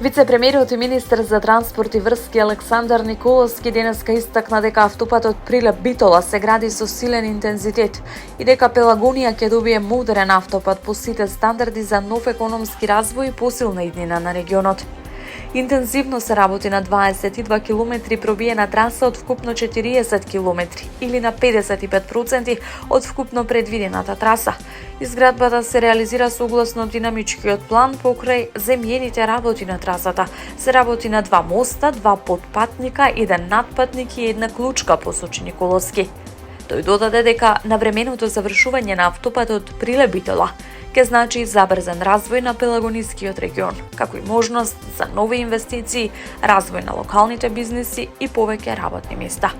Вице-премиерот и министер за транспорт и врски Александар Николовски денеска истакна дека автопатот Прилеп-Битола се гради со силен интензитет и дека Пелагонија ќе добие модерен автопат по сите стандарди за нов економски развој и посилна иднина на регионот. Интензивно се работи на 22 километри пробиена траса од вкупно 40 километри или на 55% од вкупно предвидената траса. Изградбата се реализира согласно динамичкиот план покрај земјените работи на трасата. Се работи на 2 моста, 2 подпатника, 1 надпатник и 1 клучка, посочи Николовски. Тој додаде дека навременото завршување на автопатот Прилеп-Битола ќе значи забрзан развој на пелагонискиот регион, како и можност за нови инвестиции, развој на локалните бизниси и повеќе работни места.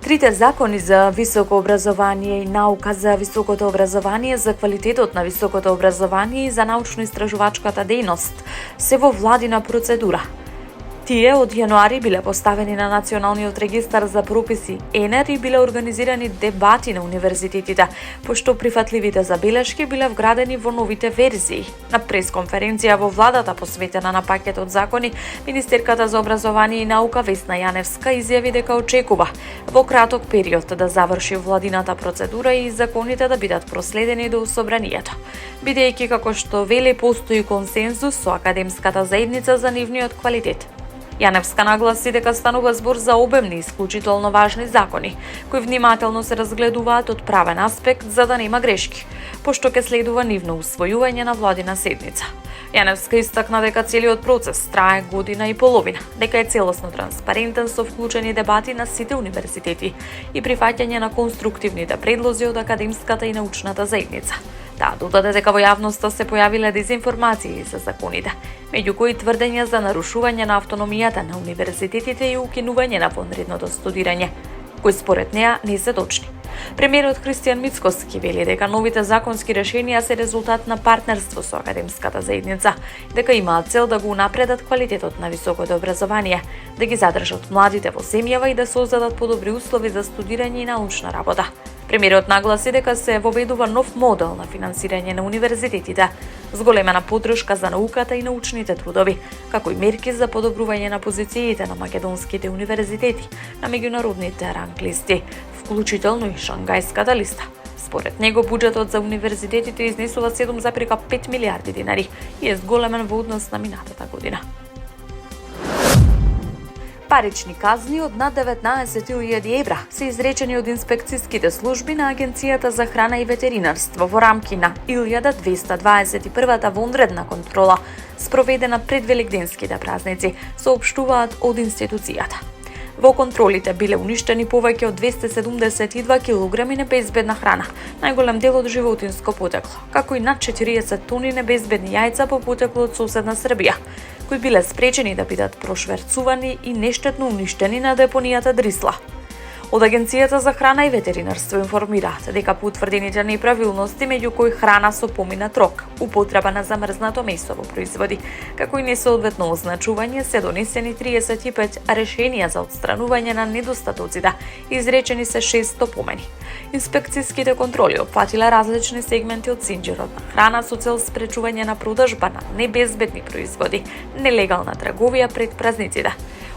Трите закони за високо образование и наука, за високото образование, за квалитетот на високото образование и за научно-истражувачката дејност се во владина процедура. Тие од јануари биле поставени на Националниот регистар за прописи ЕНЕР и биле организирани дебати на универзитетите, пошто прифатливите забелешки биле вградени во новите верзии. На пресконференција во владата посветена на пакетот закони, министерката за образование и наука Весна Јаневска изјави дека очекува во краток период да заврши владината процедура и законите да бидат проследени до собранието, бидејќи како што вели постои консензус со академската заедница за нивниот квалитет. Јаневска нагласи дека станува збор за обемни и исклучително важни закони, кои внимателно се разгледуваат од правен аспект за да нема грешки, пошто ќе следува нивно усвојување на владина седница. Јаневска истакна дека целиот процес трае година и половина, дека е целосно транспарентен со вклучени дебати на сите универзитети и прифаќање на конструктивните предлози од академската и научната заедница. Таа додаде дека во јавноста се појавиле дезинформации за законите, меѓу кои тврдења за нарушување на автономијата на универзитетите и укинување на вонредното студирање, кои според неа не се точни. Премиерот Христијан Мицкоски вели дека новите законски решенија се резултат на партнерство со академската заедница, дека имаат цел да го унапредат квалитетот на високото образование, да ги задржат младите во земјава и да создадат подобри услови за студирање и научна работа. Премиерот нагласи дека се воведува нов модел на финансирање на универзитетите, зголемена поддршка за науката и научните трудови, како и мерки за подобрување на позициите на македонските универзитети на меѓународните ранглисти, вклучително и Шангајската листа. Според него, буџетот за универзитетите изнесува 7,5 милиарди динари и е зголемен во однос на минатата година. Парични казни од над 19.000 евра се изречени од инспекцијските служби на Агенцијата за храна и ветеринарство во рамки на 1221-та вонредна контрола спроведена пред великденските празници, соопштуваат од институцијата. Во контролите биле уништени повеќе од 272 килограми небезбедна храна, најголем дел од животинско потекло, како и над 40 тони небезбедни јајца по потекло од соседна Србија, кои биле спречени да бидат прошверцувани и нештетно уништени на депонијата Дрисла. Од Агенцијата за храна и ветеринарство информираат дека по утврдените неправилности, меѓу кои храна со поминат рок, употреба на замрзнато месо во производи, како и несоодветно означување, се донесени 35 решенија за отстранување на недостатоците, изречени се 600 помени. Инспекцијските контроли опфатиле различни сегменти од синџирот на храна со цел спречување на продажба на небезбедни производи, нелегална трговија пред празниците.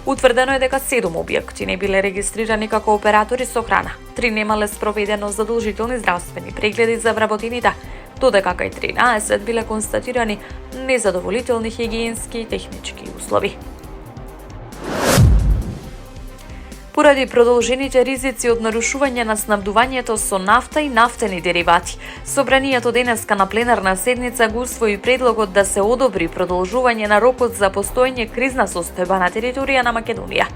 Утврдено е дека 7 објекти не биле регистрирани како оператори со храна, 3 немале спроведено задолжителни здравствени прегледи за вработените, додека кај 13 биле констатирани незадоволителни хигиенски и технички услови. Поради продолжените ризици од нарушување на снабдувањето со нафта и нафтени деривати, собранието денеска на пленарна седница го усвои предлогот да се одобри продолжување на рокот за постоење кризна состојба на територија на Македонија.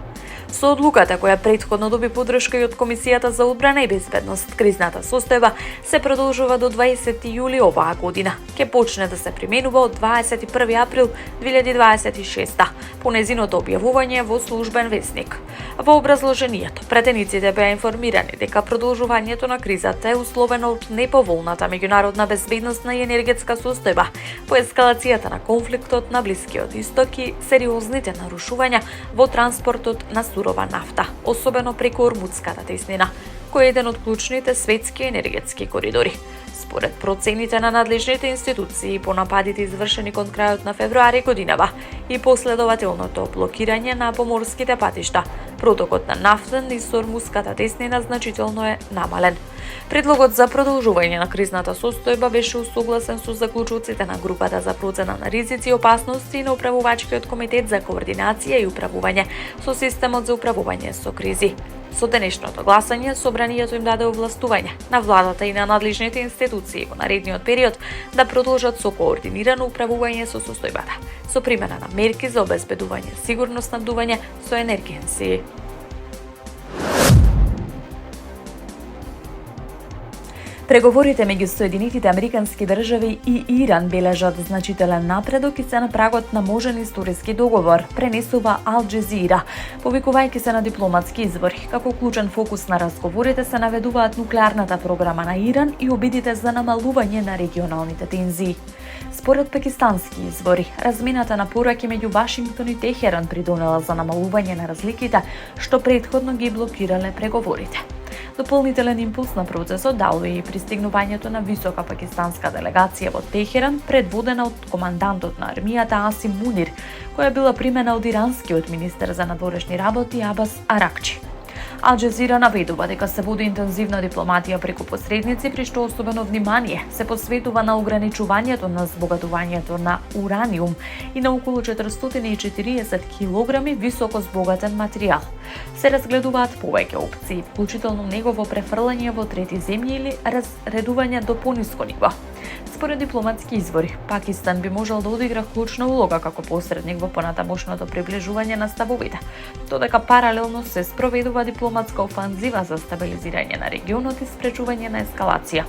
Со одлуката која претходно доби поддршка и од Комисијата за одбрана и безбедност, кризната состојба се продолжува до 20 јули оваа година. Ке почне да се применува од 21 април 2026 по незиното објавување во службен весник. Во образложението, претениците беа информирани дека продолжувањето на кризата е условено од неповолната меѓународна безбедносна и енергетска состојба, по ескалацијата на конфликтот на Блискиот Исток и сериозните нарушувања во транспортот на сурова нафта, особено преку Ормудската теснина, кој е еден од клучните светски енергетски коридори. Според процените на надлежните институции по нападите извршени кон крајот на февруари годинава и последователното блокирање на поморските патишта, протокот на нафта низ Ормуската теснина значително е намален. Предлогот за продолжување на кризната состојба беше усогласен со заклучоците на групата за процена на ризици и опасности и на управувачкиот комитет за координација и управување со системот за управување со кризи. Со денешното гласање, собранието им даде овластување на владата и на надлежните институции во наредниот период да продолжат со координирано управување со состојбата, со примена на мерки за обезбедување сигурно снабдување со енергенци. Преговорите меѓу Соединетите Американски држави и Иран бележат значителен напредок и се на прагот на можен историски договор, пренесува Ал Джезира, повикувајќи се на дипломатски извори. Како клучен фокус на разговорите се наведуваат нуклеарната програма на Иран и обидите за намалување на регионалните тензии. Според пакистански извори, размената на пораки меѓу Вашингтон и Техеран придонела за намалување на разликите што претходно ги блокирале преговорите. Дополнителен импулс на процесот дало и пристигнувањето на висока пакистанска делегација во Техеран, предводена од командантот на армијата Асим Мунир, која била примена од иранскиот министер за надворешни работи Абас Аракчи. Ал Джезира наведува дека се води интензивна дипломатија преку посредници, при што особено внимание се посветува на ограничувањето на збогатувањето на ураниум и на околу 440 килограми високо збогатен материјал. Се разгледуваат повеќе опции, вклучително негово префрлање во трети земји или разредување до пониско ниво. Според дипломатски извори, Пакистан би можел да одигра клучна улога како посредник во понатамошното приближување на ставовите, додека паралелно се спроведува дипломатска офанзива за стабилизирање на регионот и спречување на ескалација.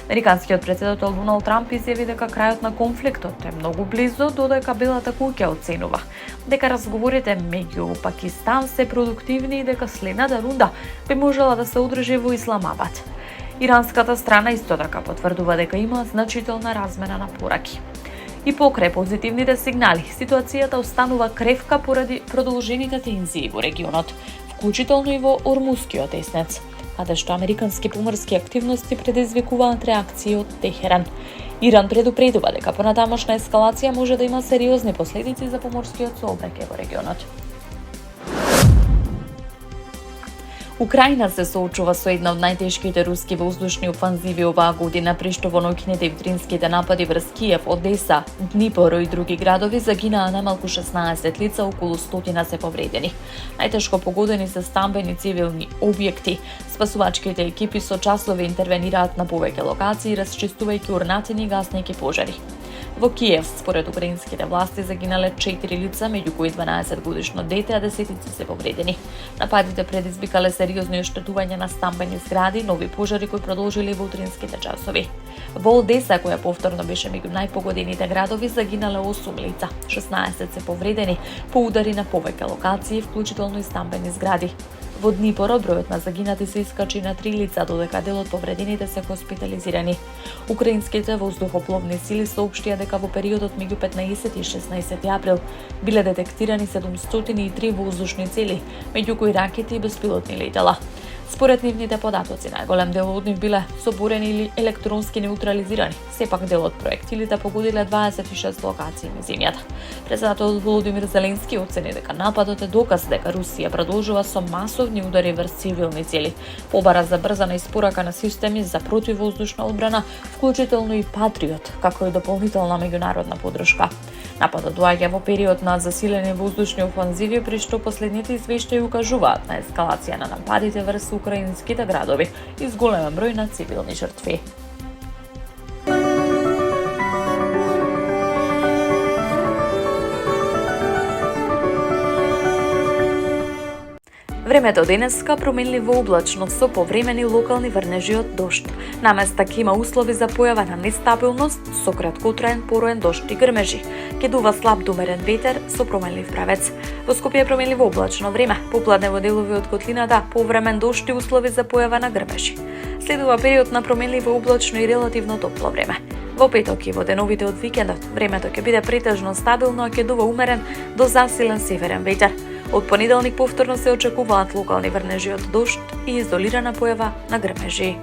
Американскиот претседател Доналд Трамп изјави дека крајот на конфликтот е многу близо, додека Белата куќа оценува дека разговорите меѓу Пакистан се продуктивни и дека следната рунда би можела да се одржи во Исламабад. Иранската страна исто така потврдува дека има значителна размена на пораки. И покрај позитивните сигнали, ситуацијата останува кревка поради продолжените тензии во регионот, вклучително и во Ормускиот теснец, каде што американски поморски активности предизвикуваат реакции од Техеран. Иран предупредува дека понатамошна ескалација може да има сериозни последици за поморскиот сообраќај во регионот. Украина се соочува со една од најтешките руски воздушни офанзиви оваа година, при што во ноќните и втринските напади врз Киев, Одеса, Днипро и други градови загинаа најмалку 16 лица, околу 100 се повредени. Најтешко погодени се стамбени цивилни објекти. Спасувачките екипи со часови интервенираат на повеќе локации, расчистувајќи урнатини и гаснејќи пожари. Во Киев, според украинските власти, загинале 4 лица, меѓу кои 12-годишно дете, а десетици се повредени. Нападите предизвикале сериозни оштетувања на стамбени згради, нови пожари кои продолжиле во утринските часови. Во Одеса, која повторно беше меѓу најпогодените градови, загинале 8 лица, 16 се повредени по удари на повеќе локации, вклучително и стамбени згради. Во Днипро бројот на загинати се искачи на 3 лица, додека дел од повредените се хоспитализирани. Украинските воздухопловни сили соопштија дека во периодот меѓу 15 и 16 април биле детектирани 703 воздушни цели, меѓу кои ракети и беспилотни летала. Според нивните податоци, најголем дел од нив биле соборени или електронски неутрализирани. Сепак дел од проектилите погодиле 26 локации на земјата. Претседателот Володимир Зеленски оцени дека нападот е доказ дека Русија продолжува со масовни удари врз цивилни цели. Побара за брзана испорака на системи за противвоздушна одбрана, вклучително и Патриот, како и дополнителна меѓународна поддршка. Нападот доаѓа во период на засилени воздушни офанзиви, при што последните извештаи укажуваат на ескалација на нападите врз украинските градови и с голем број на цивилни жртви. Времето денеска променливо облачно со повремени локални врнежи од дожд. На места ќе има услови за појава на нестабилност со краткотраен пороен дожд и грмежи. Ќе дува слаб до умерен ветер со променлив правец. Во Скопје е променливо облачно време, попладне во делови од котлината повремен дожд и услови за појава на грмежи. Следува период на променливо облачно и релативно топло време. Во петок и во деновите од викендот времето ќе биде претежно стабилно, а ќе дува умерен до засилен северен ветер. Од понеделник повторно се очекуваат локални врнежи од дожд и изолирана појава на грмежи.